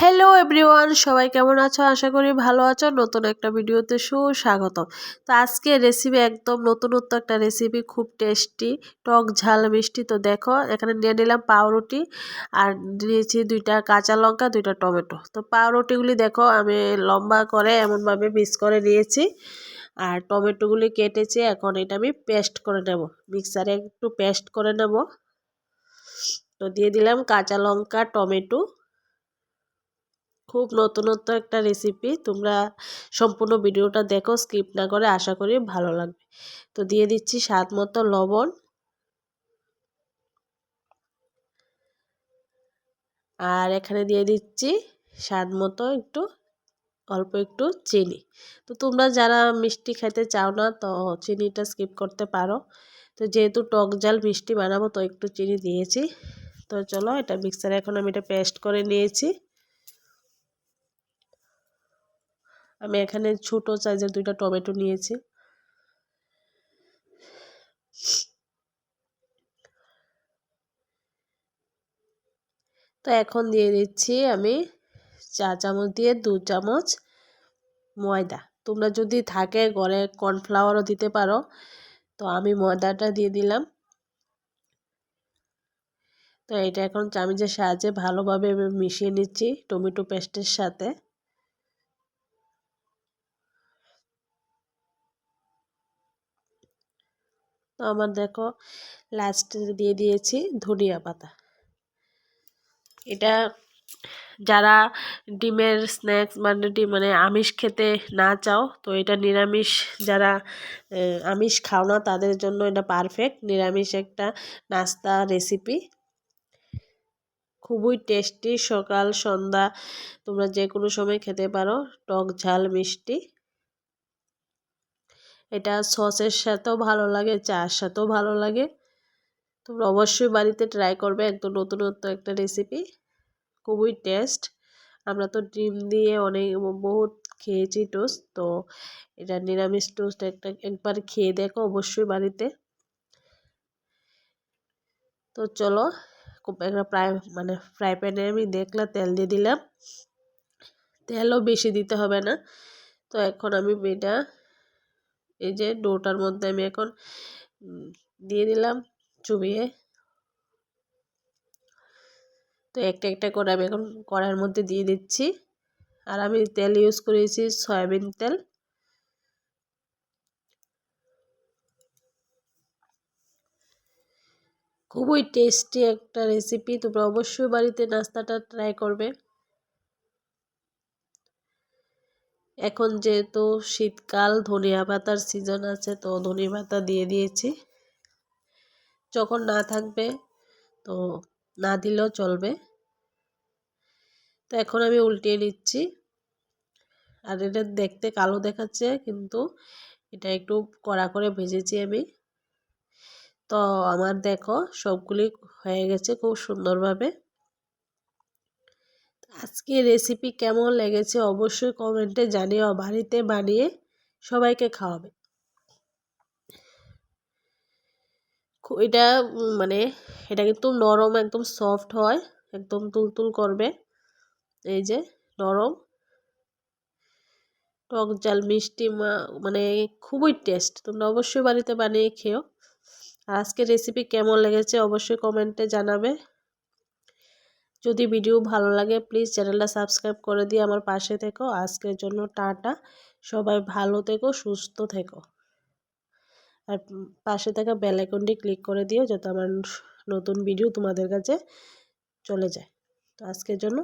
Hello everyone, সবাই কেমন আছো? আশা করি ভালো আছো। নতুন একটা ভিডিওতে সুস্বাগতম। তো আজকে রেসিপি একদম নতুনত্ব একটা রেসিপি, খুব টেস্টি, টক ঝাল মিষ্টি। তো দেখো এখানে নিয়ে নিলাম পাউরুটি আর নিয়েছি 2টা কাঁচা লঙ্কা, 2টা টমেটো। তো পাউরুটিগুলি দেখো আমি লম্বা করে এমনভাবে পিস করে নিয়েছি, আর টমেটোগুলি কেটেছি। এখন এটা আমি পেস্ট করে নেব, মিক্সারে একটু পেস্ট করে নেব। তো দিয়ে দিলাম কাঁচা লঙ্কা, টমেটো। খুব নতুনত্ব একটা রেসিপি, তোমরা সম্পূর্ণ ভিডিওটা দেখো, স্কিপ না করে, আশা করি ভালো লাগবে। তো দিয়ে দিচ্ছি স্বাদ মতো লবণ, আর এখানে দিয়ে দিচ্ছি স্বাদ মতো অল্প একটু চিনি। তো তোমরা যারা মিষ্টি খেতে চাও না তো চিনিটা স্কিপ করতে পারো। তো যেহেতু টক ঝাল মিষ্টি বানাবো তো একটু চিনি দিয়েছি। তো চলো এটা মিক্সারে এখন আমি এটা পেস্ট করে নিয়েছি। আমি এখানে ছোট সাইজের 2টা টমেটো নিয়েছি। তো এখন দিয়ে দিচ্ছি আমি 4 চামচ দিয়ে 2 চামচ ময়দা। তোমরা যদি থাকে ঘরে কর্নফ্লাওয়ারও দিতে পারো। তো আমি ময়দাটা দিয়ে দিলাম। তো এটা এখন চামচের সাহায্যে ভালোভাবে মিশিয়ে নিচ্ছি টমেটো পেস্টের সাথে। তো আমার দেখো লাস্টে দিয়ে দিয়েছি ধনিয়া পাতা। এটা যারা ডিমের স্ন্যাক্স মানে আমিষ খেতে না চাও তো এটা নিরামিষ, যারা আমিষ খাও না তাদের জন্য এটা পারফেক্ট নিরামিষ একটা নাস্তা রেসিপি। খুবই টেস্টি, সকাল সন্ধ্যা তোমরা যে কোনো সময় খেতে পারো। টক ঝাল মিষ্টি, এটা সসের সাথেও ভালো লাগে, চার সাথেও ভালো লাগে। তোমরা অবশ্যই বাড়িতে ট্রাই করবে, একদম নতুনত্ব একটা রেসিপি, খুবই টেস্ট। আমরা তো ডিম দিয়ে অনেক বহুত খেয়েছি টোস্ট, তো এটা নিরামিষ টোস্ট একবার খেয়ে দেখো অবশ্যই বাড়িতে। তো চলো একটা ফ্রাই প্যানে আমি দেখলাম তেল দিয়ে দিলাম। তেলও বেশি দিতে হবে না। তো এখন আমি এটা এই যে ডোটার মধ্যে আমি এখন দিয়ে দিলাম চুবিয়ে। তো একটা একটা করে আমি এখন কড়াইয়ের মধ্যে দিয়ে দিচ্ছি। আর আমি তেল ইউজ করেছি সয়াবিন তেল। খুবই টেস্টি একটা রেসিপি, তোমরা অবশ্যই বাড়িতে নাস্তাটা ট্রাই করবে। এখন যেহেতু শীতকাল, ধনিয়া পাতার সিজন আছে, তো ধনিয়া পাতা দিয়ে দিয়েছি। যখন না থাকবে তো না দিলেও চলবে। তো এখন আমি উল্টিয়ে নিচ্ছি। আর এটা দেখতে কালো দেখাচ্ছে, কিন্তু এটা একটু কড়া করে ভেজেছি আমি। তো আমার দেখো সবগুলি হয়ে গেছে খুব সুন্দরভাবে। আজকে রেসিপি কেমন লেগেছে অবশ্যই কমেন্টে জানিও। বাড়িতে বানিয়ে সবাইকে খাওয়াবে। এটা মানে এটা কিন্তু নরম, একদম সফট হয়, একদম তুলতুল করবে। এই যে নরম, টক ঝাল মিষ্টি মানে খুবই টেস্ট। তোমরা অবশ্যই বাড়িতে বানিয়ে খেও। আর আজকের রেসিপি কেমন লেগেছে অবশ্যই কমেন্টে জানাবে। যদি ভিডিও ভালো লাগে প্লিজ চ্যানেলটা সাবস্ক্রাইব করে দিয়ে আমার পাশে থেকো। আজকের জন্য টাটা, সবাই ভালো থেকো, সুস্থ থেকো। আর পাশে থাকা বেল আইকনটি ক্লিক করে দিও যাতে আমার নতুন ভিডিও তোমাদের কাছে চলে যায়। তো আজকের জন্য